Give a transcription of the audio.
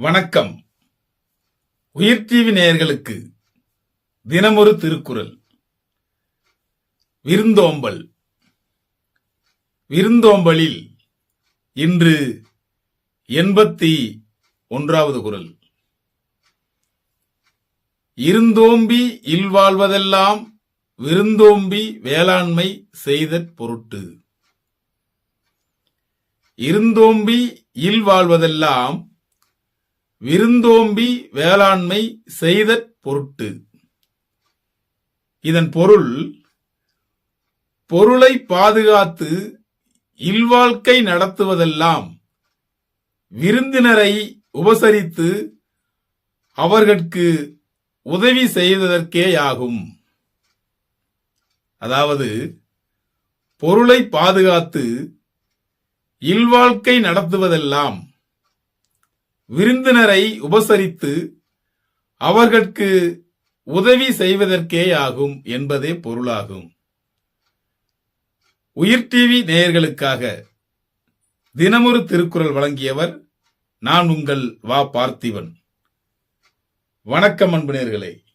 வணக்கம். உயிர் டிவி நேயர்களுக்கு தினமொரு திருக்குறள். விருந்தோம்பல். விருந்தோம்பலில் இன்று 81வது குறள். இருந்தோம்பி இல்வாழ்வதெல்லாம் விருந்தோம்பி வேளாண்மை செய்தற் பொருட்டு. இருந்தோம்பி இல்வாழ்வதெல்லாம் விருந்தோம்பி வேளாண்மை செய்தற் பொருட்டு. இதன் பொருள், பொருளை பாதுகாத்து இல்வாழ்க்கை நடத்துவதெல்லாம் விருந்தினரை உபசரித்து அவர்களுக்கு உதவி செய்வதற்கேயாகும். அதாவது, பொருளை பாதுகாத்து இல்வாழ்க்கை நடத்துவதெல்லாம் விருந்தினரை உபசரித்து அவர்களுக்கு உதவி செய்வதற்கேயாகும் என்பதே பொருளாகும். உயிர் டிவி நேயர்களுக்காக தினமொரு திருக்குறள் வழங்கியவர் நான் உங்கள் வா பார்த்திபன். வணக்கம் அன்பு நேயர்களே.